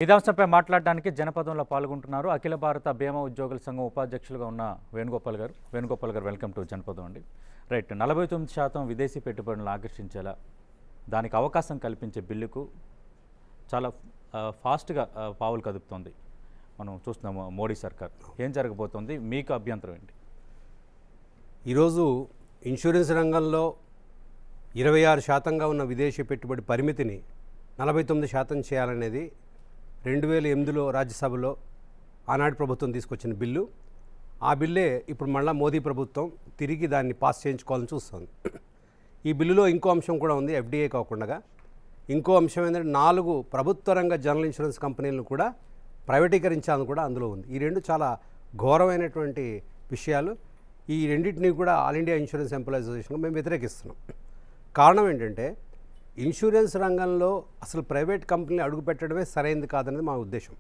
ఇదే అంశంపై మాట్లాడడానికి జనపదంలో పాల్గొంటున్నారు అఖిల భారత బీమా ఉద్యోగుల సంఘం ఉపాధ్యక్షులుగా ఉన్న వేణుగోపాల్ గారు వెల్కమ్ టు జనపదం అండి. రైట్, 49% విదేశీ పెట్టుబడులను ఆకర్షించేలా దానికి అవకాశం కల్పించే బిల్లుకు చాలా ఫాస్ట్గా పావులు కదుపుతోంది. మనం చూస్తున్నాము మోడీ సర్కార్. ఏం జరగబోతోంది, మీకు అభ్యంతరం ఏంటి? ఈరోజు ఇన్సూరెన్స్ రంగంలో 26% ఉన్న విదేశీ పెట్టుబడి పరిమితిని 49% చేయాలనేది 2008లో రాజ్యసభలో ఆనాటి ప్రభుత్వం తీసుకొచ్చిన బిల్లు. ఆ బిల్లే ఇప్పుడు మళ్ళీ మోదీ ప్రభుత్వం తిరిగి దాన్ని పాస్ చేయించుకోవాలని చూస్తుంది. ఈ బిల్లులో ఇంకో అంశం కూడా ఉంది. ఎఫ్డీఏ కాకుండా ఇంకో అంశం ఏంటంటే 4 ప్రభుత్వ రంగ జనరల్ ఇన్సూరెన్స్ కంపెనీలను కూడా ప్రైవేటీకరించాలని కూడా అందులో ఉంది. ఈ రెండు చాలా ఘోరమైనటువంటి విషయాలు. ఈ రెండింటినీ కూడా ఆల్ ఇండియా ఇన్సూరెన్స్ ఎంప్లాయీస్ అసోసియేషన్గా మేము వ్యతిరేకిస్తున్నాం. కారణం ఏంటంటే ఇన్సూరెన్స్ రంగంలో అసలు ప్రైవేట్ కంపెనీలు అడుగుపెట్టడమే సరైనది కాదనేది మా ఉద్దేశం.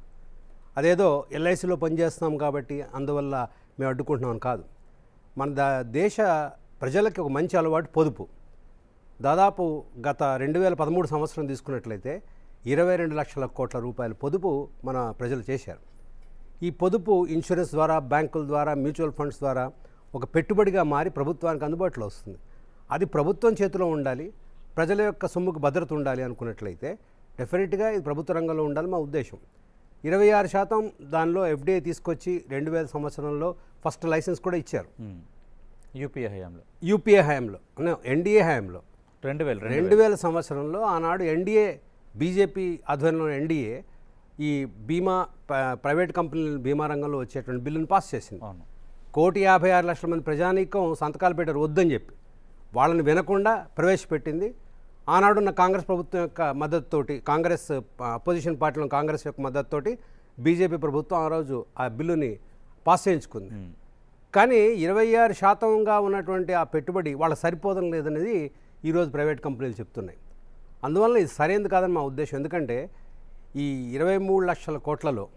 అదేదో ఎల్ఐసిలో పనిచేస్తున్నాం కాబట్టి అందువల్ల మేము అడ్డుకుంటున్నామని కాదు. మన దేశ ప్రజలకి ఒక మంచి అలవాటు పొదుపు. దాదాపు గత 2013 సంవత్సరం తీసుకున్నట్లయితే 22 లక్షల కోట్ల రూపాయల పొదుపు మన ప్రజలు చేశారు. ఈ పొదుపు ఇన్సూరెన్స్ ద్వారా, బ్యాంకుల ద్వారా, మ్యూచువల్ ఫండ్స్ ద్వారా ఒక పెట్టుబడిగా మారి ప్రభుత్వానికి అందుబాటులో వస్తుంది. అది ప్రభుత్వం చేతిలో ఉండాలి, ప్రజల యొక్క సొమ్ముకు భద్రత ఉండాలి అనుకున్నట్లయితే డెఫినెట్గా ఇది ప్రభుత్వ రంగంలో ఉండాలి మా ఉద్దేశం. 26% దానిలో ఎఫ్డీఐ తీసుకొచ్చి 2000 సంవత్సరంలో ఫస్ట్ లైసెన్స్ కూడా ఇచ్చారు. యూపీఏ హయాంలో ఎన్డీఏ హయాంలో 2000 సంవత్సరంలో ఆనాడు ఎన్డీఏ, బీజేపీ ఆధ్వర్యంలో ఎన్డీఏ ఈ బీమా ప్రైవేట్ కంపెనీల బీమా రంగంలో వచ్చేటువంటి బిల్లును పాస్ చేసింది. 1,56,00,000 మంది ప్రజానీకం సంతకాలు పెట్టారు వద్దని చెప్పి. వాళ్ళని వినకుండా ప్రవేశపెట్టింది. ఆనాడున్న కాంగ్రెస్ ప్రభుత్వం యొక్క మద్దతుతోటి, కాంగ్రెస్ అపోజిషన్ పార్టీలో కాంగ్రెస్ యొక్క మద్దతుతోటి బీజేపీ ప్రభుత్వం ఆ రోజు ఆ బిల్లుని పాస్ చేయించుకుంది. కానీ 26%గా ఉన్నటువంటి ఆ పెట్టుబడి వాళ్ళ సరిపోదం లేదనేది ఈరోజు ప్రైవేట్ కంపెనీలు చెప్తున్నాయి. అందువల్ల ఇది సరైనది కాదని మా ఉద్దేశం. ఎందుకంటే ఈ 23 లక్షల కోట్లలో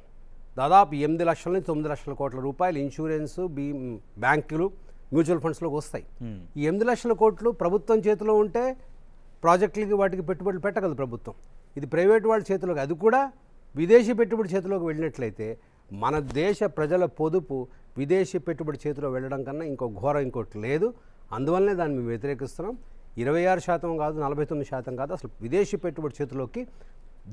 దాదాపు 8 లక్షల నుంచి 9 లక్షల కోట్ల రూపాయలు ఇన్సూరెన్సు, బ్యాంకులు, మ్యూచువల్ ఫండ్స్లోకి వస్తాయి. ఈ 8 లక్షల కోట్లు ప్రభుత్వం చేతిలో ఉంటే ప్రాజెక్టులకి వాటికి పెట్టుబడులు పెట్టగలదు ప్రభుత్వం. ఇది ప్రైవేట్ వాళ్ళ చేతిలోకి, అది కూడా విదేశీ పెట్టుబడి చేతిలోకి వెళ్ళినట్లయితే మన దేశ ప్రజల పొదుపు విదేశీ పెట్టుబడి చేతిలో వెళ్ళడం కన్నా ఘోరం ఇంకోటి లేదు. అందువల్లనే దాన్ని మేము వ్యతిరేకిస్తున్నాం. 26% కాదు, 49% కాదు, అసలు విదేశీ పెట్టుబడి చేతిలోకి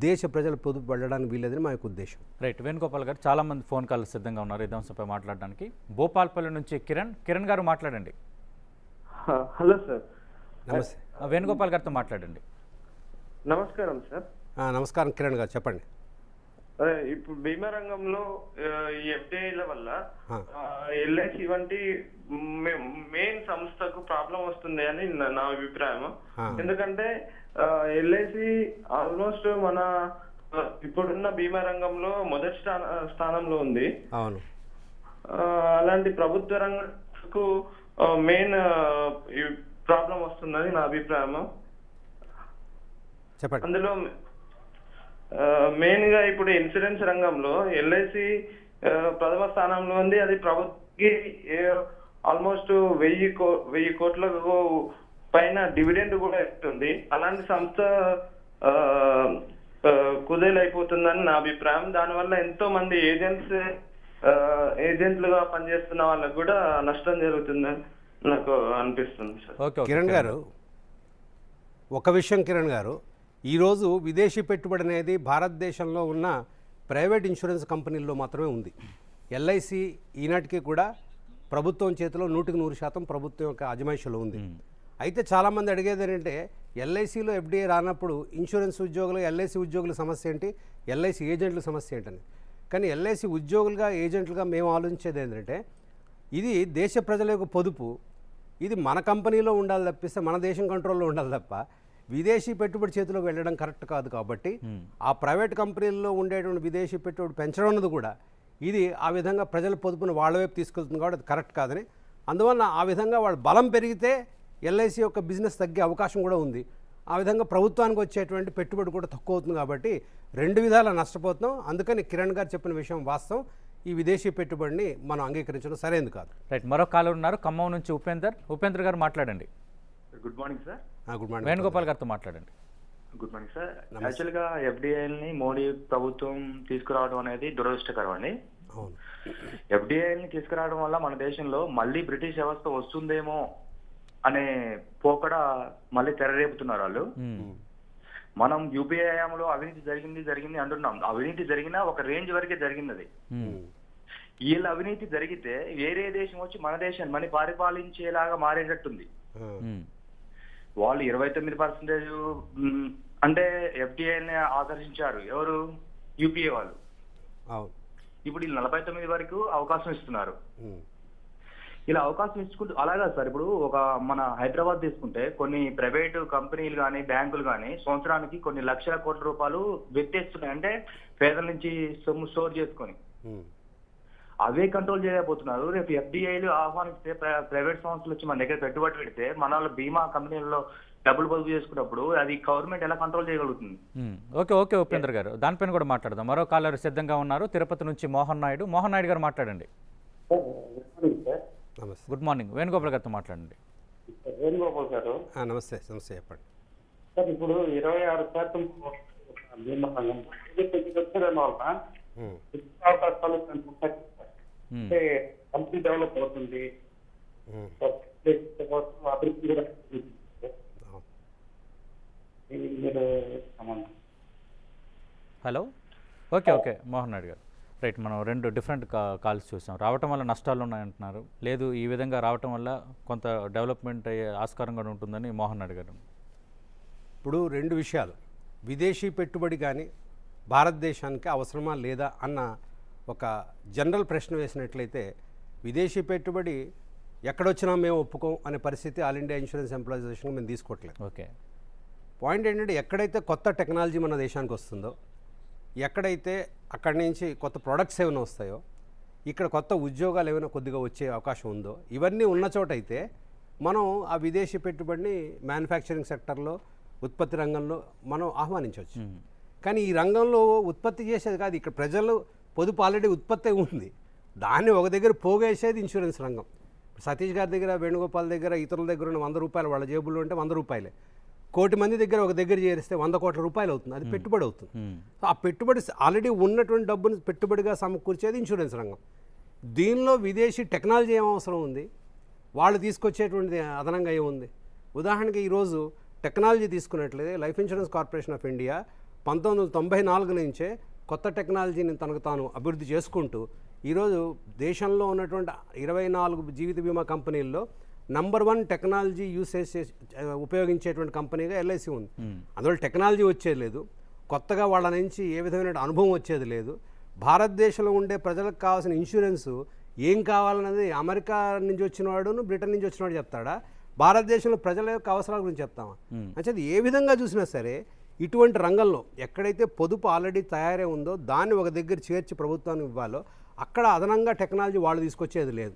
దేశ ప్రజల పొదుపు వెళ్ళడానికి వీలేదని మా యొక్క ఉద్దేశం. రైట్, వేణుగోపాల్ గారు, చాలామంది ఫోన్ కాల్ సిద్ధంగా ఉన్నారు ఇదే అంశంపై మాట్లాడడానికి. భూపాల్పల్లి నుంచి కిరణ్ గారు మాట్లాడండి. Hello sir. నమస్తే. వేణుగోపాల్ గారితో మాట్లాడండి. నమస్కారం సార్. నమస్కారం కిరణ్ గారు, చెప్పండి. ఇప్పుడు బీమా రంగంలో ఈ ఎఫ్డీఐల వల్ల ఎల్ఐసి వంటి మెయిన్ సంస్థకు ప్రాబ్లం వస్తుంది అని నా అభిప్రాయం. ఎందుకంటే ఎల్ఐసి ఆల్మోస్ట్ మన ఇప్పుడున్న బీమా రంగంలో మొదటి స్థానంలో ఉంది. అవును. అలాంటి ప్రభుత్వ రంగంకు మెయిన్ ప్రాబ్లం వస్తుందని నా అభిప్రాయం. చెప్పండి. అందులో మెయిన్ గా ఇప్పుడు ఇన్సూరెన్స్ రంగంలో ఎల్ఐసి ప్రథమ స్థానంలో ఉంది. అది ప్రభుత్వకి ఆల్మోస్ట్ 1000 కోట్లకు పైన డివిడెండ్ కూడా ఇస్తుంది. అలాంటి సంస్థ కుదేలైపోతుందని నా అభిప్రాయం. దానివల్ల ఎంతో మంది ఏజెంట్లుగా పనిచేస్తున్న వాళ్ళకు కూడా నష్టం జరుగుతుందని నాకు అనిపిస్తుంది సార్. కిరణ్ గారు, ఒక విషయం కిరణ్ గారు, ఈరోజు విదేశీ పెట్టుబడి అనేది భారతదేశంలో ఉన్న ప్రైవేట్ ఇన్సూరెన్స్ కంపెనీల్లో మాత్రమే ఉంది. ఎల్ఐసి ఈనాటికి కూడా ప్రభుత్వం చేతిలో 100% ప్రభుత్వం యొక్క అజమాయిషీలో ఉంది. అయితే చాలామంది అడిగేది ఏంటంటే ఎల్ఐసిలో ఎఫ్డీఐ రానప్పుడు ఇన్సూరెన్స్ ఉద్యోగులు, ఎల్ఐసి ఉద్యోగుల సమస్య ఏంటి, ఎల్ఐసి ఏజెంట్ల సమస్య ఏంటని. కానీ ఎల్ఐసి ఉద్యోగులుగా, ఏజెంట్లుగా మేము ఆలోచించేది ఏంటంటే ఇది దేశ ప్రజల యొక్క పొదుపు. ఇది మన కంపెనీలో ఉండాలి తప్పిస్తే, మన దేశం కంట్రోల్లో ఉండాలి తప్ప విదేశీ పెట్టుబడి చేతిలోకి వెళ్ళడం కరెక్ట్ కాదు. కాబట్టి ఆ ప్రైవేట్ కంపెనీల్లో ఉండేటువంటి విదేశీ పెట్టుబడి పెంచడం అన్నది కూడా ఇది ఆ విధంగా ప్రజల పొదుపును వాళ్ళ వైపు తీసుకెళ్తుంది కాబట్టి అది కరెక్ట్ కాదని. అందువల్ల ఆ విధంగా వాళ్ళ బలం పెరిగితే ఎల్ఐసి యొక్క బిజినెస్ తగ్గే అవకాశం కూడా ఉంది. ఆ విధంగా ప్రభుత్వానికి వచ్చేటువంటి పెట్టుబడి కూడా తక్కువ అవుతుంది. కాబట్టి రెండు విధాలా నష్టపోతున్నాం. అందుకని కిరణ్ గారు చెప్పిన విషయం వాస్తవం. ఈ విదేశీ పెట్టుబడిని మనం అంగీకరించడం సరైనది కాదు. రైట్, మరో కాలర్ ఉన్నారు ఖమ్మం నుంచి ఉపేందర్ గారు మాట్లాడండి. Good morning sir. Good morning. Venugopal గారితో మాట్లాడండి. Good morning sir. యాక్చువల్గా ఎఫ్డిఐని మోడీ ప్రభుత్వం తీసుకురావడం అనేది దురదృష్టకరం అండి. అవును. ఎఫ్డిఐని తీసుకురావడం వల్ల మన దేశంలో మళ్ళీ బ్రిటిష్ వ్యవస్థ వస్తుందేమో అనే పోకడ మళ్ళీ తెరరేపుతున్నారు వాళ్ళు. మనం యూపీఐ హయాంలో అవినీతి జరిగింది అంటున్నాం. అవినీతి జరిగినా ఒక రేంజ్ వరకే జరిగింది అది. వీళ్ళ అవినీతి జరిగితే వేరే దేశం వచ్చి మన దేశాన్ని మని పరిపాలించేలాగా మారేటట్టుంది. వాళ్ళు 29% అంటే ఎఫ్డిఐని ఆకర్షించారు ఎవరు? యూపీఏ వాళ్ళు. ఇప్పుడు వీళ్ళు 49 వరకు అవకాశం ఇస్తున్నారు. ఇలా అవకాశం ఇచ్చుకుంటూ అలాగా సార్. ఇప్పుడు ఒక మన హైదరాబాద్ తీసుకుంటే కొన్ని ప్రైవేటు కంపెనీలు కానీ బ్యాంకులు కానీ సంవత్సరానికి కొన్ని లక్షల కోట్ల రూపాయలు వెత్తేస్తున్నాయి. అంటే పేదల నుంచి సొమ్ము స్టోర్ చేసుకొని అవే కంట్రోల్ చేయలేకపోతున్నారు. రేపు ఎఫ్డిఐలు ఆహ్వానిస్తే ప్రైవేట్ సంస్థలు వచ్చి మన దగ్గర పెట్టుబడి పెడితే మన వాళ్ళ బీమా కంపెనీలలో డబ్బులు పొదుపు చేసుకున్నప్పుడు అది గవర్నమెంట్ ఎలా కంట్రోల్ చేయగలుగుతుంది? ఓకే ఉపేంద్ర గారు, దానిపైన కూడా మాట్లాడదాం. మరో కాలర్ సిద్ధంగా ఉన్నారు, తిరుపతి నుంచి మోహన్ నాయుడు గారు మాట్లాడండి. గుడ్ మార్నింగ్, వేణుగోపాల్ గారితో మాట్లాడండి. వేణుగోపాల్ గారు నమస్తే. చెప్పండి సార్. ఇప్పుడు 26% బీమా రంగం అవకాశాలు అంటే కంపెనీ డెవలప్ అవుతుంది, అభివృద్ధి కూడా. హలో, ఓకే మోహన్ నాయుడు గారు, రైట్. మనం 2 డిఫరెంట్ కాల్స్ చూసాం. రావటం వల్ల నష్టాలు ఉన్నాయంటున్నారు, లేదు ఈ విధంగా రావటం వల్ల కొంత డెవలప్మెంట్ అయ్యే ఆస్కారం కూడా ఉంటుందని మోహన్ నాయుడు గారు. ఇప్పుడు 2 విషయాలు, విదేశీ పెట్టుబడి కానీ భారతదేశానికి అవసరమా లేదా అన్న ఒక జనరల్ ప్రశ్న వేసినట్లయితే, విదేశీ పెట్టుబడి ఎక్కడొచ్చినా మేము ఒప్పుకోం అనే పరిస్థితి all India insurance employees association మేము తీసుకోవట్లేదు. ఓకే. పాయింట్ ఏంటంటే, ఎక్కడైతే కొత్త టెక్నాలజీ మన దేశానికి వస్తుందో, ఎక్కడైతే అక్కడి నుంచి కొత్త ప్రొడక్ట్స్ ఏమైనా వస్తాయో, ఇక్కడ కొత్త ఉద్యోగాలు ఏమైనా కొద్దిగా వచ్చే అవకాశం ఉందో, ఇవన్నీ ఉన్న చోట అయితే మనం ఆ విదేశీ పెట్టుబడిని మ్యానుఫ్యాక్చరింగ్ సెక్టర్లో ఉత్పత్తి రంగంలో మనం ఆహ్వానించవచ్చు. కానీ ఈ రంగంలో ఉత్పత్తి చేసేది కాదు, ఇక్కడ ప్రజలు పొదుపు ఆల్రెడీ ఉత్పత్తి ఉంది, దాన్ని ఒక దగ్గర పోగేసేది ఇన్సూరెన్స్ రంగం. సతీష్ గారి దగ్గర, వేణుగోపాల్ దగ్గర, ఇతరుల దగ్గర ఉన్న 100 రూపాయలు వాళ్ళ జేబుల్లో ఉంటే 100 రూపాయలే. 1 కోటి మంది దగ్గర ఒక దగ్గర చేరిస్తే 100 కోట్ల రూపాయలు అవుతుంది. అది పెట్టుబడి అవుతుంది. సో ఆ పెట్టుబడి ఆల్రెడీ ఉన్నటువంటి డబ్బును పెట్టుబడిగా సమకూర్చేది ఇన్సూరెన్స్ రంగం. దీనిలో విదేశీ టెక్నాలజీ ఏం అవసరం ఉంది, వాళ్ళు తీసుకొచ్చేటువంటిది అదనంగా ఏముంది? ఉదాహరణకి ఈరోజు టెక్నాలజీ తీసుకున్నట్లయితే life insurance corporation of India 1994 నుంచే కొత్త టెక్నాలజీని తనకు తాను అభివృద్ధి చేసుకుంటూ ఈరోజు దేశంలో ఉన్నటువంటి 24 జీవిత బీమా కంపెనీల్లో నంబర్ 1 టెక్నాలజీ యూసేజ్ ఉపయోగించేటువంటి కంపెనీగా ఎల్ఐసి ఉంది. అందువల్ల టెక్నాలజీ వచ్చేది లేదు, కొత్తగా వాళ్ళ నుంచి ఏ విధమైన అనుభవం వచ్చేది లేదు. భారతదేశంలో ఉండే ప్రజలకు కావాల్సిన ఇన్సూరెన్స్ ఏం కావాలన్నది అమెరికా నుంచి వచ్చినవాడును బ్రిటన్ నుంచి వచ్చినవాడు చెప్తాడా, భారతదేశంలో ప్రజల యొక్క అవసరాల గురించి చెప్తామా? అంటే ఏ విధంగా చూసినా సరే ఇటువంటి రంగంలో ఎక్కడైతే పొదుపు ఆల్రెడీ తయారై ఉందో దాన్ని ఒక దగ్గర చేర్చి ప్రభుత్వానికి ఇవ్వాలో అక్కడ అదనంగా టెక్నాలజీ వాళ్ళు తీసుకొచ్చేది లేదు,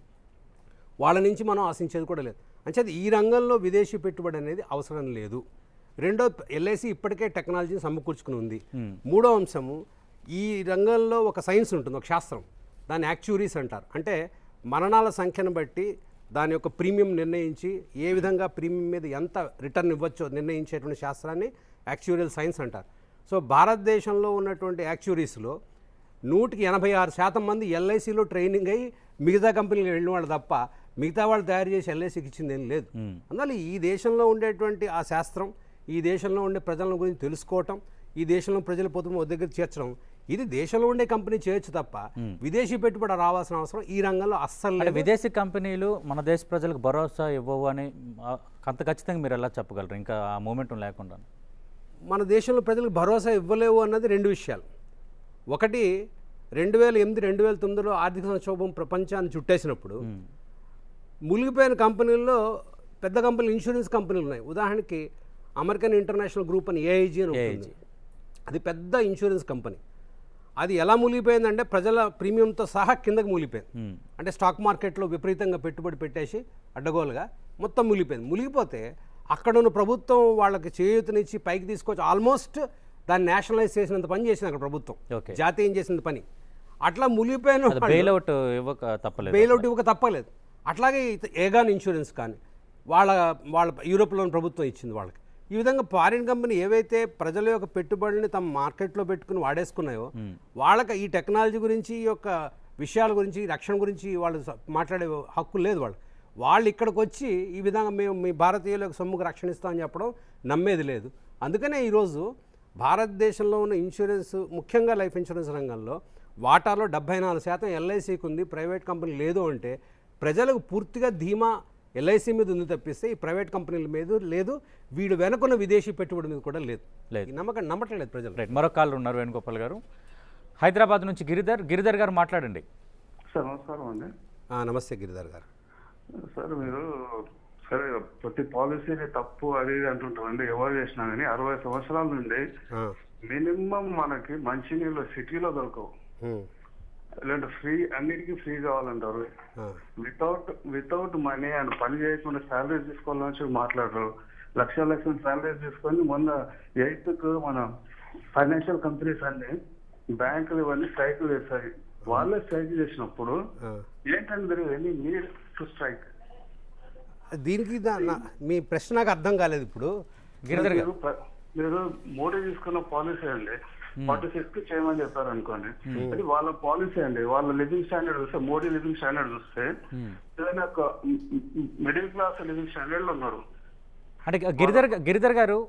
వాళ్ళ నుంచి మనం ఆశించేది కూడా లేదు. అంటే ఈ రంగంలో విదేశీ పెట్టుబడి అనేది అవసరం లేదు. రెండో, ఎల్ఐసి ఇప్పటికే టెక్నాలజీని సమకూర్చుకుని ఉంది. మూడో అంశము, ఈ రంగంలో ఒక సైన్స్ ఉంటుంది, ఒక శాస్త్రం, దాన్ని యాక్చురీస్ అంటారు. అంటే మరణాల సంఖ్యను బట్టి దాని యొక్క ప్రీమియం నిర్ణయించి ఏ విధంగా ప్రీమియం మీద ఎంత రిటర్న్ ఇవ్వచ్చో నిర్ణయించేటువంటి శాస్త్రాన్ని యాక్చురియల్ సైన్స్ అంటారు. సో భారతదేశంలో ఉన్నటువంటి యాక్చురీస్లో 186% మంది ఎల్ఐసిలో ట్రైనింగ్ అయ్యి మిగతా కంపెనీలు వెళ్ళిన వాళ్ళు తప్ప మిగతా వాళ్ళు తయారు చేసి ఎల్ఐసికి ఇచ్చింది ఏం లేదు. అందువల్ల ఈ దేశంలో ఉండేటువంటి ఆ శాస్త్రం, ఈ దేశంలో ఉండే ప్రజల గురించి తెలుసుకోవటం, ఈ దేశంలో ప్రజల పొదుపు దగ్గర చేర్చడం, ఇది దేశంలో ఉండే కంపెనీ చేయొచ్చు తప్ప విదేశీ పెట్టుబడి రావాల్సిన అవసరం ఈ రంగంలో అస్సలు లేదు. విదేశీ కంపెనీలు మన దేశ ప్రజలకు భరోసా ఇవ్వవు అని అంత ఖచ్చితంగా మీరు ఎలా చెప్పగలరు, ఇంకా ఆ మూమెంట్ లేకుండా? మన దేశంలో ప్రజలకు భరోసా ఇవ్వలేవు అన్నది 2 విషయాలు. ఒకటి, 2008-2009లో ఆర్థిక సంక్షోభం ప్రపంచాన్ని చుట్టేసినప్పుడు మునిగిపోయిన కంపెనీల్లో పెద్ద కంపెనీలు, ఇన్సూరెన్స్ కంపెనీలు ఉన్నాయి. ఉదాహరణకి అమెరికన్ ఇంటర్నేషనల్ గ్రూప్ అని ఏఐజీ అని ఉంటుంది, అది పెద్ద ఇన్సూరెన్స్ కంపెనీ. అది ఎలా మూలిపోయిందంటే ప్రజల ప్రీమియంతో సహా కిందకి మూలిపోయింది. అంటే స్టాక్ మార్కెట్లో విపరీతంగా పెట్టుబడి పెట్టేసి అడ్డగోలుగా మొత్తం మూలిపోయింది. మూలిగిపోతే అక్కడ ఉన్న ప్రభుత్వం వాళ్ళకి చేయూతనిచ్చి పైకి తీసుకొచ్చి ఆల్మోస్ట్ దాన్ని నేషనలైజ్ చేసినంత పని చేసింది అక్కడ ప్రభుత్వం, జాతీయం చేసినంత పని. అట్లా మూలిపోయిన బెయిల్అవుట్ ఇవ్వక తప్పలేదు. అట్లాగే ఏగాన్ ఇన్సూరెన్స్ కానీ వాళ్ళ యూరోప్లోని ప్రభుత్వం ఇచ్చింది వాళ్ళకి. ఈ విధంగా ఫారిన్ కంపెనీ ఏవైతే ప్రజల యొక్క పెట్టుబడుల్ని తమ మార్కెట్లో పెట్టుకుని వాడేసుకున్నాయో వాళ్ళకి ఈ టెక్నాలజీ గురించి ఈ యొక్క విషయాల గురించి రక్షణ గురించి వాళ్ళు మాట్లాడే హక్కు లేదు వాళ్ళు ఇక్కడికి వచ్చి ఈ విధంగా మేము మీ భారతీయులకు సొమ్ముకు రక్షణ ఇస్తామని చెప్పడం నమ్మేది లేదు. అందుకనే ఈరోజు భారతదేశంలో ఉన్న ఇన్సూరెన్స్, ముఖ్యంగా లైఫ్ ఇన్సూరెన్స్ రంగంలో వాటాలో 74% ఎల్ఐసికి ఉంది, ప్రైవేట్ కంపెనీ లేదు అంటే ప్రజలకు పూర్తిగా ధీమా ఎల్ఐసి మీద ఉంది తప్పిస్తే ఈ ప్రైవేట్ కంపెనీల మీద లేదు, వీడు వెనుకున్న విదేశీ పెట్టుబడి మీద కూడా లేదు. ఈ నమ్మకం నమ్మట్లేదు ప్రజలు. రైట్, మరొక కాళ్ళు ఉన్నారు వేణుగోపాల్ గారు. హైదరాబాద్ నుంచి గిరిధర్ గారు మాట్లాడండి. సార్ నమస్కారం అండి. నమస్తే గిరిధర్ గారు. సార్ మీరు సరే ప్రతి పాలసీని తప్పు అది ఇది అంటుంటారండి, ఎవరు చేసినా కానీ 60 సంవత్సరాల నుండి మినిమం మనకి మంచినీళ్ళు సిటీలో దొరకవు, ఇలాంటి ఫ్రీ అన్నిటికీ ఫ్రీ కావాలంటారు. వితౌట్ మనీ అండ్ పని చేయకుండా శాలరీస్ తీసుకోవాలని మాట్లాడరు. లక్షల శాలరీస్ తీసుకొని మొన్న 8th మన ఫైనాన్షియల్ కంపెనీస్ అన్ని బ్యాంకులు ఇవన్నీ స్ట్రైకులు చేస్తాయి. వాళ్ళే స్ట్రైక్ చేసినప్పుడు ఏంటంటే ఎనీ నీడ్ టు స్ట్రైక్. దీనికి మీ ప్రశ్న నాకు అర్థం కాలేదు. ఇప్పుడు మీరు మోడీ తీసుకున్న పాలసీ అండి 46 కి చేయమని చెప్పారు అనుకోండి, అది వాళ్ళ పాలసీ అండి. వాళ్ళ లివింగ్ స్టాండర్డ్ చూస్తే, మోడీ లివింగ్ స్టాండర్డ్ చూస్తే ఏదైనా ఒక మిడిల్ క్లాస్ లివింగ్ స్టాండర్డ్ లో ఉన్నారు. అంటే గిరిధర్ గారు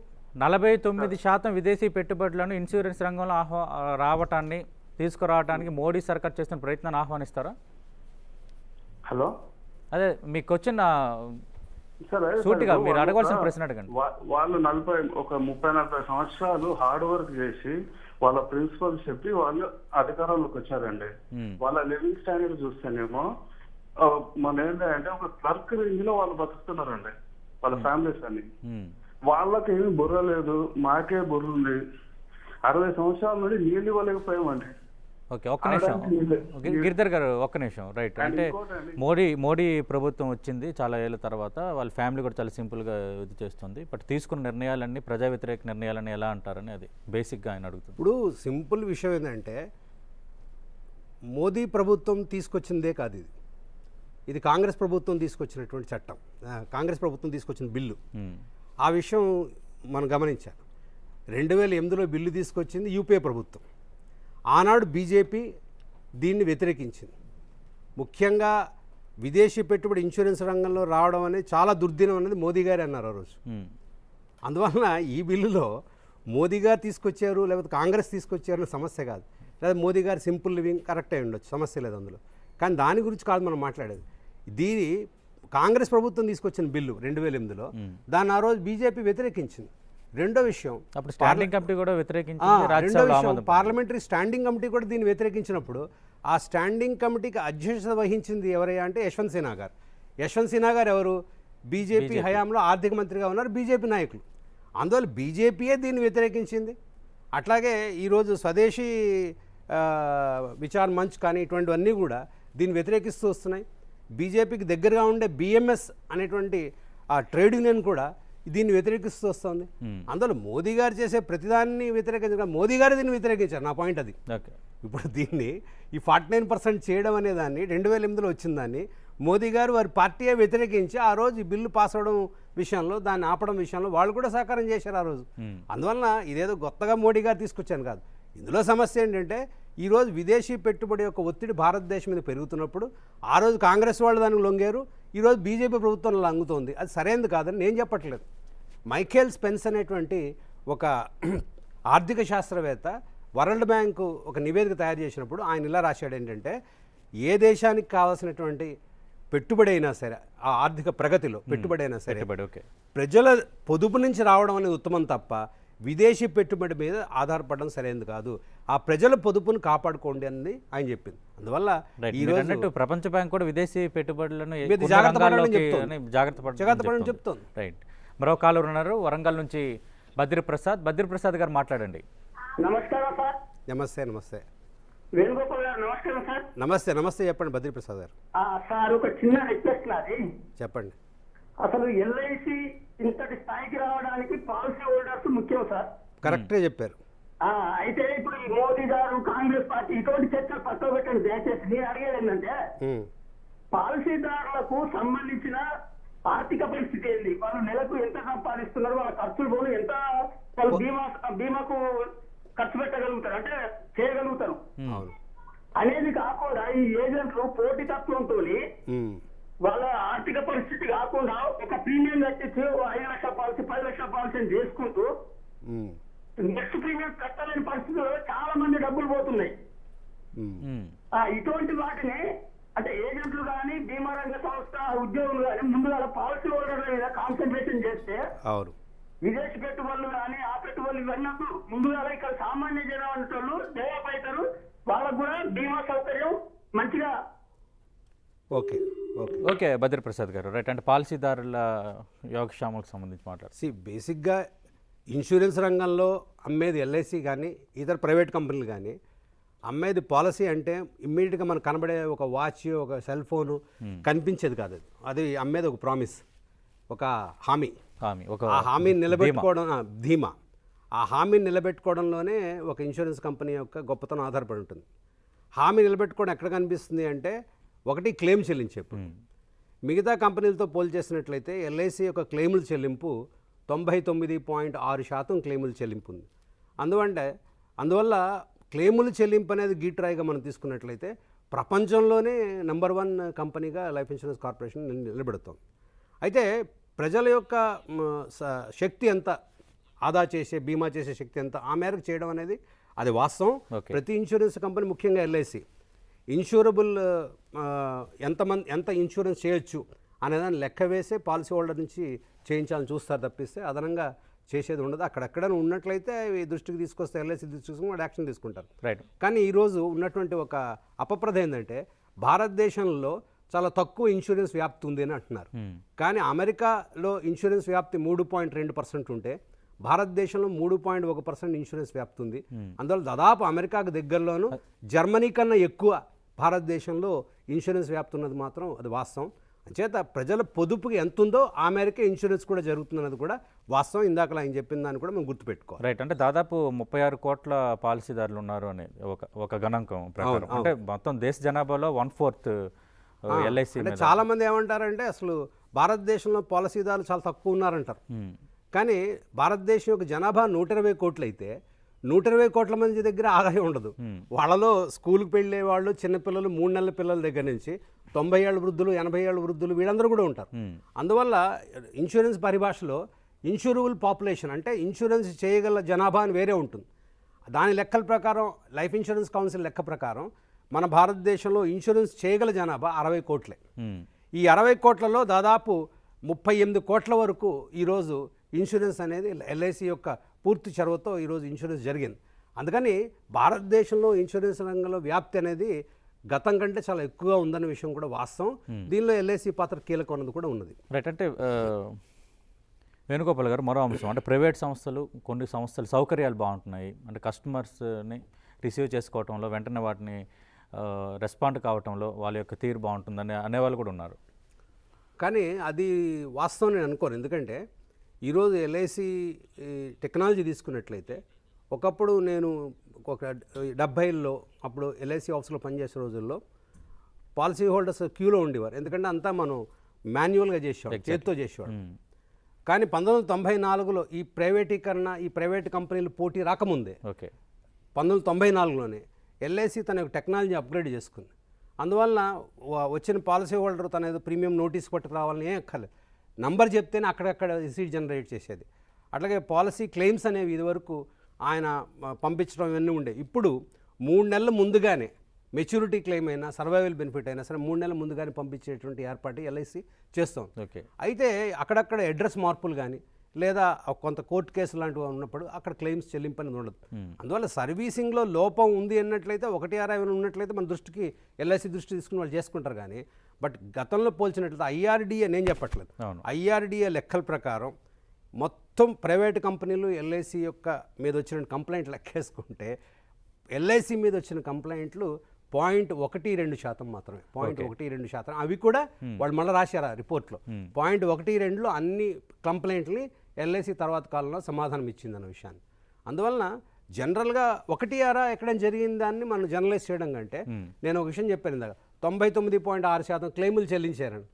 49% విదేశీ పెట్టుబడులను ఇన్సూరెన్స్ రంగంలో తీసుకురావడానికి మోడీ సర్కార్ చేస్తున్న ప్రయత్నాన్ని ఆహ్వానిస్తారా? హలో, అదే మీకు వచ్చిన సూటిగా మీరు అడగవలసిన ప్రశ్న అడగండి. వాళ్ళు 30-40 సంవత్సరాలు హార్డ్ వర్క్ చేసి వాళ్ళ ప్రిన్సిపల్స్ చెప్పి వాళ్ళు అధికారంలోకి వచ్చారండి. వాళ్ళ లివింగ్ స్టాండర్డ్ చూస్తేనేమో మన ఏంటంటే ఒక క్లర్క్ రేంజ్ లో వాళ్ళు బతుకుతున్నారండి వాళ్ళ ఫ్యామిలీస్ అని. వాళ్ళకి ఏమి బుర్ర లేదు, మాకే బుర్ర ఉంది. 60 సంవత్సరాల నుండి నీళ్ళు ఇవ్వలేకపోయామండి. ఓకే, ఒక్క నిమిషం గిరిధర్ గారు, ఒక్క నిమిషం. రైట్, అంటే మోడీ ప్రభుత్వం వచ్చింది చాలా ఏళ్ళ తర్వాత, వాళ్ళ ఫ్యామిలీ కూడా చాలా సింపుల్గా ఇది చేస్తుంది. బట్ తీసుకున్న నిర్ణయాలన్నీ ప్రజా వ్యతిరేక నిర్ణయాలని ఎలా అంటారని అది బేసిక్గా ఆయన అడుగుతుంది. ఇప్పుడు సింపుల్ విషయం ఏంటంటే మోదీ ప్రభుత్వం తీసుకొచ్చిందే కాదు ఇది కాంగ్రెస్ ప్రభుత్వం తీసుకొచ్చినటువంటి చట్టం, కాంగ్రెస్ ప్రభుత్వం తీసుకొచ్చిన బిల్లు. ఆ విషయం మనం గమనించాలి. 2008లో బిల్లు తీసుకొచ్చింది యూపీఏ ప్రభుత్వం. ఆనాడు బీజేపీ దీన్ని వ్యతిరేకించింది. ముఖ్యంగా విదేశీ పెట్టుబడి ఇన్సూరెన్స్ రంగంలో రావడం అనేది చాలా దుర్దినం అనేది మోదీ గారు అన్నారు ఆ రోజు. అందువలన ఈ బిల్లులో మోదీ గారు తీసుకొచ్చారు లేకపోతే కాంగ్రెస్ తీసుకొచ్చారు అనే సమస్య కాదు, లేదా మోదీ గారు సింపుల్ లివింగ్ కరెక్ట్ అయి ఉండొచ్చు, సమస్య లేదు అందులో. కానీ దాని గురించి కాదు మనం మాట్లాడేది. దీని కాంగ్రెస్ ప్రభుత్వం తీసుకొచ్చిన బిల్లు 2008లో దాన్ని ఆ రోజు బీజేపీ వ్యతిరేకించింది. రెండో విషయం, అప్పుడు స్టాండింగ్ కమిటీ కూడా వ్యతిరేకించింది. పార్లమెంటరీ స్టాండింగ్ కమిటీ కూడా దీన్ని వ్యతిరేకించినప్పుడు ఆ స్టాండింగ్ కమిటీకి అధ్యక్షత వహించింది ఎవరయ్యా అంటే యశ్వంత్ సిన్హా గారు. యశ్వంత్ సిన్హా గారు ఎవరు? బీజేపీ హయాంలో ఆర్థిక మంత్రిగా ఉన్నారు, బీజేపీ నాయకులు. అందువల్ల బీజేపీయే దీన్ని వ్యతిరేకించింది. అట్లాగే ఈరోజు స్వదేశీ విచార్ మంచ్ కానీ ఇటువంటివన్నీ కూడా దీన్ని వ్యతిరేకిస్తూ వస్తున్నాయి. బీజేపీకి దగ్గరగా ఉండే బిఎంఎస్ అనేటువంటి ఆ ట్రేడ్ యూనియన్ కూడా దీన్ని వ్యతిరేకిస్తూ వస్తుంది. అందులో మోదీ గారు చేసే ప్రతిదాన్ని వ్యతిరేకించడం, మోదీ గారు దీన్ని వ్యతిరేకించారు. నా పాయింట్ అది. ఇప్పుడు దీన్ని ఈ 49% చేయడం అనే దాన్ని 2008లో వచ్చిన దాన్ని మోదీ గారు వారి పార్టీయే వ్యతిరేకించి ఆ రోజు ఈ బిల్లు పాస్ అవడం విషయంలో, దాన్ని ఆపడం విషయంలో వాళ్ళు కూడా సహకారం చేశారు ఆ రోజు. అందువలన ఇదేదో కొత్తగా మోడీ గారు తీసుకొచ్చాను కాదు. ఇందులో సమస్య ఏంటంటే ఈరోజు విదేశీ పెట్టుబడి యొక్క ఒత్తిడి భారతదేశం మీద పెరుగుతున్నప్పుడు ఆ రోజు కాంగ్రెస్ వాళ్ళు దానికి లొంగారు, ఈరోజు బీజేపీ ప్రభుత్వం లంగుతోంది. అది సరైనది కాదని నేను చెప్పట్లేదు. మైఖేల్ స్పెన్స్ అనేటువంటి ఒక ఆర్థిక శాస్త్రవేత్త వరల్డ్ బ్యాంకు ఒక నివేదిక తయారు చేసినప్పుడు ఆయన ఇలా రాశాడు ఏంటంటే, ఏ దేశానికి కావాల్సినటువంటి పెట్టుబడి అయినా సరే, ఆ ఆర్థిక ప్రగతిలో పెట్టుబడి అయినా సరే ప్రజల పొదుపు నుంచి రావడం అనేది ఉత్తమం తప్ప విదేశీ పెట్టుబడి మీద ఆధారపడడం సరైనది కాదు. ఆ ప్రజల పొదుపును కాపాడుకోండి అని ఆయన చెప్పింది. అందువల్ల ఈరోజు ప్రపంచ బ్యాంక్ కూడా విదేశీ పెట్టుబడులను జాగ్రత్త పడడం చెప్తోంది. రైట్, మరో కాలర్ ఉన్నారు వరంగల్ నుంచి బద్రిప్రసాద్ గారు మాట్లాడండి. నమస్కారం సార్. నమస్తే. నమస్తే వేణుగోపాల్ గారు. నమస్కారం సార్. నమస్తే చెప్పండి బద్రిప్రసాద్ గారు. సార్ ఒక చిన్న రిక్వెస్ట్ నాది. చెప్పండి. అసలు ఎల్ఐసి ఇంతటి స్థాయికి రావడానికి పాలసీ హోల్డర్స్ ముఖ్యం సార్. కరెక్ట్గా చెప్పారు. అయితే ఇప్పుడు ఈ మోదీ గారు కాంగ్రెస్ పార్టీ ఇటువంటి చర్చలు పక్కన పెట్టండి దయచేసి. నేను అడిగేది ఏంటంటే పాలసీదారులకు సంబంధించిన ఆర్థిక పరిస్థితి ఏంది, వాళ్ళు నెలకు ఎంత సంపాదిస్తున్నారు, వాళ్ళ ఖర్చులు పోను ఎంత, వాళ్ళు బీమాకు ఖర్చు పెట్టగలుగుతారు అంటే చేయగలుగుతారు అవును. అనేది కాకుండా ఈ ఏజెంట్లు పోటీతత్వంతో వాళ్ళ ఆర్థిక పరిస్థితి కాకుండా ఒక ప్రీమియం కట్టించి 5 లక్షల పాలసీ 10 లక్షల పాలసీ చేసుకుంటూ నెక్స్ట్ ప్రీమియం కట్టలేని పరిస్థితుల్లో చాలా మంది డబ్బులు పోతున్నాయి. ఇటువంటి వాటిని అంటే ఏజెంట్లు కానీ బీమా రంగ సంస్థ ఉద్యోగులు కానీ ముందుగా పాలసీ హోల్డర్ల మీద కాన్సన్ట్రేషన్ చేస్తే అవును విదేశీ పెట్టుబడులు కానీ ఆ పెట్టుబడులు ఇవన్నీ ముందుగా ఇక్కడ సామాన్య జనం డెవలప్ అవుతారు, వాళ్ళకు కూడా బీమా సౌకర్యం మంచిగా. ఓకే ఓకే ఓకే భద్రప్రసాద్ గారు, రైట్. అంటే పాలసీదారుల యోగక్షేమాలకు సంబంధించి మాట్లాడు. బేసిక్గా ఇన్సూరెన్స్ రంగంలో అమ్మేది ఎల్ఐసి కానీ ఇతర ప్రైవేట్ కంపెనీలు కానీ అమ్మేది పాలసీ అంటే ఇమ్మీడియట్గా మనకు కనబడే ఒక వాచ్, ఒక సెల్ ఫోను కనిపించేది కాదు. అది అమ్మేది ఒక ప్రామిస్, ఒక హామీ. ఆ హామీని నిలబెట్టుకోవడం ధీమా. ఆ హామీని నిలబెట్టుకోవడంలోనే ఒక ఇన్సూరెన్స్ కంపెనీ యొక్క గొప్పతనం ఆధారపడి ఉంటుంది. హామీ నిలబెట్టుకోవడం ఎక్కడ కనిపిస్తుంది అంటే ఒకటి క్లెయిమ్ చెల్లించేప్పుడు. మిగతా కంపెనీలతో పోల్ చేసినట్లయితే ఎల్ఐసి యొక్క క్లెయిముల చెల్లింపు 99.6% క్లెయిముల చెల్లింపు ఉంది. అందువల్ల క్లెయిముల చెల్లింపు అనేది గీట్రాయిగా మనం తీసుకున్నట్లయితే ప్రపంచంలోనే నెంబర్ 1 కంపెనీగా లైఫ్ ఇన్సూరెన్స్ కార్పొరేషన్ నిలబెడుతోంది. అయితే ప్రజల యొక్క శక్తి ఎంత, ఆదా చేసే బీమా చేసే శక్తి ఎంత, ఆ మేరకు చేయడం అనేది అది వాస్తవం. ప్రతి ఇన్సూరెన్స్ కంపెనీ, ముఖ్యంగా ఎల్ఐసి, ఇన్సూరబుల్ ఎంత ఇన్సూరెన్స్ చేయొచ్చు అనేదాన్ని లెక్క వేసే పాలసీ హోల్డర్ నుంచి చేయించాలని చూస్తారు తప్పిస్తే అదనంగా చేసేది ఉండదు. అక్కడెక్కడ ఉన్నట్లయితే దృష్టికి తీసుకొస్తే ఎల్ఐసి దృష్టికి తీసుకుని యాక్షన్ తీసుకుంటారు. రైట్. కానీ ఈరోజు ఉన్నటువంటి ఒక అపప్రద ఏంటంటే భారతదేశంలో చాలా తక్కువ ఇన్సూరెన్స్ వ్యాప్తి ఉంది అని అంటున్నారు. కానీ అమెరికాలో ఇన్సూరెన్స్ వ్యాప్తి 3.2% ఉంటే భారతదేశంలో 3.1% ఇన్సూరెన్స్ వ్యాప్తి ఉంది. అందువల్ల దాదాపు అమెరికాకు దగ్గరలోనూ జర్మనీ కన్నా ఎక్కువ భారతదేశంలో ఇన్సూరెన్స్ వ్యాప్తి ఉన్నది మాత్రం అది వాస్తవం. అంచేత ప్రజల పొదుపుకి ఎంత ఉందో ఆ మేరకే ఇన్సూరెన్స్ కూడా జరుగుతున్నది కూడా వాస్తవం. ఇందాక ఆయన చెప్పిన దాన్ని కూడా మనం గుర్తుపెట్టుకోవాలి. రైట్. అంటే దాదాపు 36 కోట్ల పాలసీదారులు ఉన్నారు అనేది ఒక గణాంకం ప్రకారం. అంటే మొత్తం దేశ జనాభాలో 1/4 ఎల్ఐసి. చాలా మంది ఏమంటారంటే అసలు భారతదేశంలో పాలసీదారులు చాలా తక్కువ ఉన్నారంటారు. కానీ భారతదేశం యొక్క జనాభా 120 కోట్లు అయితే 120 కోట్ల మంది దగ్గర ఆదాయం ఉండదు. వాళ్ళలో స్కూల్కి వెళ్ళే వాళ్ళు, చిన్నపిల్లలు, 3 నెలల పిల్లల దగ్గర నుంచి 90 ఏళ్ళ వృద్ధులు, 80 ఏళ్ళ వృద్ధులు, వీళ్ళందరూ కూడా ఉంటారు. అందువల్ల ఇన్సూరెన్స్ పరిభాషలో ఇన్సూరబుల్ పాపులేషన్ అంటే ఇన్సూరెన్స్ చేయగల జనాభా అని వేరే ఉంటుంది. దాని లెక్కల ప్రకారం, లైఫ్ ఇన్సూరెన్స్ కౌన్సిల్ లెక్క ప్రకారం మన భారతదేశంలో ఇన్సూరెన్స్ చేయగల జనాభా 60 కోట్లే. ఈ 60 కోట్లలో దాదాపు 38 కోట్ల వరకు ఈరోజు ఇన్సూరెన్స్ అనేది ఎల్ఐసి యొక్క పూర్తి చొరవతో ఈరోజు ఇన్సూరెన్స్ జరిగింది. అందుకని భారతదేశంలో ఇన్సూరెన్స్ రంగంలో వ్యాప్తి అనేది గతం కంటే చాలా ఎక్కువగా ఉందన్న విషయం కూడా వాస్తవం. దీనిలో ఎల్ఐసి పాత్ర కీలకం అన్నది కూడా ఉన్నది. రైట్. అంటే వేణుగోపాల్ గారు, మరో అంశం అంటే ప్రైవేట్ సంస్థలు, కొన్ని సంస్థలు సౌకర్యాలు బాగుంటున్నాయి అంటే కస్టమర్స్ని రిసీవ్ చేసుకోవటంలో, వెంటనే వాటిని రెస్పాండ్ కావటంలో వాళ్ళ యొక్క తీరు బాగుంటుందని అనేవాళ్ళు కూడా ఉన్నారు. కానీ అది వాస్తవం నేను అనుకోను. ఎందుకంటే ఈరోజు ఎల్ఐసి టెక్నాలజీ తీసుకున్నట్లయితే ఒకప్పుడు నేను ఒక 70ల్లో అప్పుడు ఎల్ఐసి ఆఫీస్లో పనిచేసే రోజుల్లో పాలసీ హోల్డర్స్ క్యూలో ఉండేవారు. ఎందుకంటే అంతా మనం మాన్యువల్గా చేసేవాడు, చేతితో చేసేవాడు. కానీ 1994లో ఈ ప్రైవేటీకరణ, ఈ ప్రైవేట్ కంపెనీలు పోటీ రాకముందే 1994లోనే ఎల్ఐసి తన యొక్క టెక్నాలజీ అప్గ్రేడ్ చేసుకుంది. అందువల్ల వచ్చిన పాలసీ హోల్డర్ తన ఏదో ప్రీమియం నోటీస్ పట్టుకు రావాలని ఏం ఎక్కర్లేదు, నంబర్ చెప్తేనే అక్కడక్కడ రిసీట్ జనరేట్ చేసేది. అట్లాగే పాలసీ క్లెయిమ్స్ అనేవి ఇదివరకు ఆయన పంపించడం ఇవన్నీ ఉండే. ఇప్పుడు 3 నెలల ముందుగానే మెచ్యూరిటీ క్లెయిమ్ అయినా, సర్వైవల్ బెనిఫిట్ అయినా సరే 3 నెలల ముందుగానే పంపించేటువంటి ఏర్పాటు ఎల్ఐసి చేస్తాం. అయితే అక్కడక్కడ అడ్రస్ మార్పులు కానీ లేదా కొంత కోర్టు కేసు లాంటివి ఉన్నప్పుడు అక్కడ క్లెయిమ్స్ చెల్లింపు అనేది ఉండదు. అందువల్ల సర్వీసింగ్లో లోపం ఉంది అన్నట్లయితే 1-6 ఉన్నట్లయితే మన దృష్టికి ఎల్ఐసి దృష్టి తీసుకుని వాళ్ళు చేసుకుంటారు. కానీ బట్ గతంలో పోల్చినట్లయితే ఐఆర్డిఏ, నేను చెప్పట్లేదు, ఐఆర్డిఏ లెక్కల ప్రకారం మొత్తం ప్రైవేట్ కంపెనీలు ఎల్ఐసి యొక్క మీద వచ్చిన కంప్లైంట్లు లెక్కేసుకుంటే ఎల్ఐసి మీద వచ్చిన కంప్లైంట్లు 0.12% మాత్రమే. 0.12%. అవి కూడా వాళ్ళు మళ్ళీ రాశారు ఆ రిపోర్ట్లో. 0.12లో అన్ని కంప్లైంట్ని ఎల్ఐసి తర్వాత కాలంలో సమాధానం ఇచ్చిందన్న విషయాన్ని. అందువలన జనరల్గా 1-6 ఎక్కడైనా జరిగిన దాన్ని మనం జనరలైజ్ చేయడం కంటే, నేను ఒక విషయం చెప్పాను ఇందాక, 99.6% క్లెయిములు చెల్లించారని.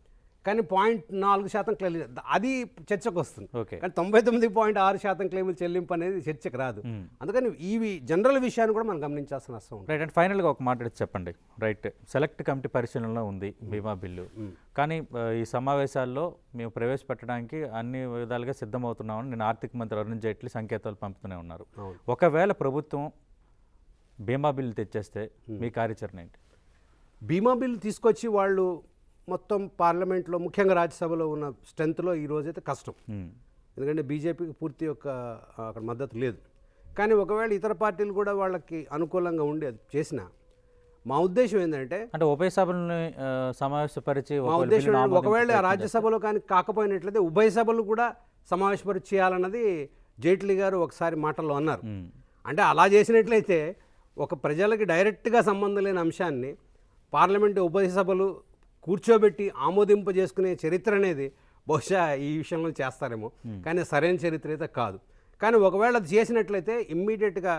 కానీ 0.4% క్లెయిమ్ అది చర్చకు వస్తుంది. ఓకే. కానీ 99.6% క్లెయిములు చెల్లింపు అనేది చర్చకు రాదు. అందుకని ఇవి జనరల్ విషయాన్ని కూడా మనం గమనించాల్సిన అవసరం ఉంది. రైట్. అండ్ ఫైనల్గా ఒక మాట చెప్పండి. రైట్, సెలెక్ట్ కమిటీ పరిశీలనలో ఉంది బీమా బిల్లు, కానీ ఈ సమావేశాల్లో మేము ప్రవేశపెట్టడానికి అన్ని విధాలుగా సిద్ధమవుతున్నామని నేను ఆర్థిక మంత్రి అరుణ్ జైట్లీ సంకేతాలు పంపుతూనే ఉన్నారు. ఒకవేళ ప్రభుత్వం బీమా బిల్లు తెచ్చేస్తే మీ కార్యాచరణ ఏంటి? బీమా బిల్లు తీసుకొచ్చి వాళ్ళు మొత్తం పార్లమెంట్లో ముఖ్యంగా రాజ్యసభలో ఉన్న స్ట్రెంత్లో ఈ రోజైతే కష్టం. ఎందుకంటే బీజేపీకి పూర్తి యొక్క అక్కడ మద్దతు లేదు. కానీ ఒకవేళ ఇతర పార్టీలు కూడా వాళ్ళకి అనుకూలంగా ఉండి అది చేసిన మా ఉద్దేశం ఏంటంటే, అంటే ఉభయ సభలని సమావేశపరిచి మా ఉద్దేశం ఒకవేళ రాజ్యసభలో కానీ కాకపోయినట్లయితే ఉభయ సభలు కూడా సమావేశపరిచి చేయాలన్నది జైట్లీ గారు ఒకసారి మాటల్లో అన్నారు. అంటే అలా చేసినట్లయితే ఒక ప్రజలకి డైరెక్ట్గా సంబంధం లేని అంశాన్ని పార్లమెంటు ఉభయ సభలు కూర్చోబెట్టి ఆమోదింపజేసుకునే చరిత్ర అనేది బహుశా ఈ విషయంలో చేస్తారేమో, కానీ సరైన చరిత్ర అయితే కాదు. కానీ ఒకవేళ అది చేసినట్లయితే ఇమ్మీడియట్గా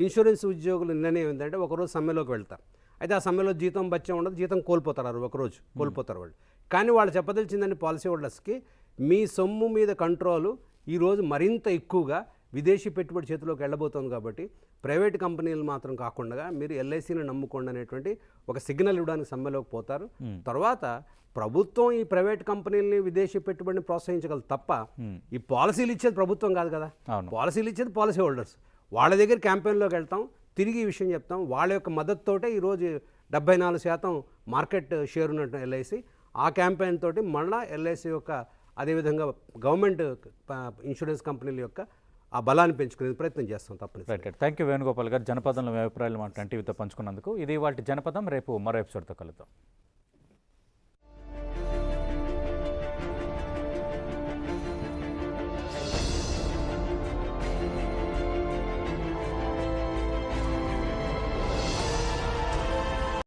ఇన్సూరెన్స్ ఉద్యోగులు నిర్ణయం ఏంటంటే ఒకరోజు సమ్మెలోకి వెళ్తారు. అయితే ఆ సమ్మెలో జీతం బత్యం ఉండదు, జీతం కోల్పోతారు, ఒకరోజు కోల్పోతారు వాళ్ళు. కానీ వాళ్ళు చెప్పదలిచిందని పాలసీ హోల్డర్స్కి మీ సొమ్ము మీద కంట్రోలు ఈరోజు మరింత ఎక్కువగా విదేశీ పెట్టుబడి చేతిలోకి వెళ్ళబోతోంది. కాబట్టి ప్రైవేట్ కంపెనీలు మాత్రం కాకుండా మీరు ఎల్ఐసిని నమ్ముకోండి అనేటువంటి ఒక సిగ్నల్ ఇవ్వడానికి సమ్మెలోకి పోతారు. తర్వాత ప్రభుత్వం ఈ ప్రైవేట్ కంపెనీలని విదేశీ పెట్టుబడిని ప్రోత్సహించగలదు తప్ప ఈ పాలసీలు ఇచ్చేది ప్రభుత్వం కాదు కదా. పాలసీలు ఇచ్చేది పాలసీ హోల్డర్స్. వాళ్ళ దగ్గర క్యాంపెయిన్లోకి వెళ్తాం, తిరిగి ఈ విషయం చెప్తాం. వాళ్ళ యొక్క మద్దతుతోటే ఈరోజు 74% మార్కెట్ షేర్ ఉన్నట్టు ఎల్ఐసి. ఆ క్యాంపెయిన్ తోటి మళ్ళీ ఎల్ఐసి యొక్క అదేవిధంగా గవర్నమెంట్ ఇన్సూరెన్స్ కంపెనీల యొక్క ఆ బలాన్ని పెంచుకునే ప్రయత్నం చేస్తాం తప్పనిసరి. రైట్. థ్యాంక్ యూ వేణుగోపాల్ గారు, జనపదంలో మీ అభిప్రాయాలు మా టీవీతో పంచుకున్నందుకు. ఇది వాటి జనపదం. రేపు మరో ఎపిసోడ్తో కలుద్దాం.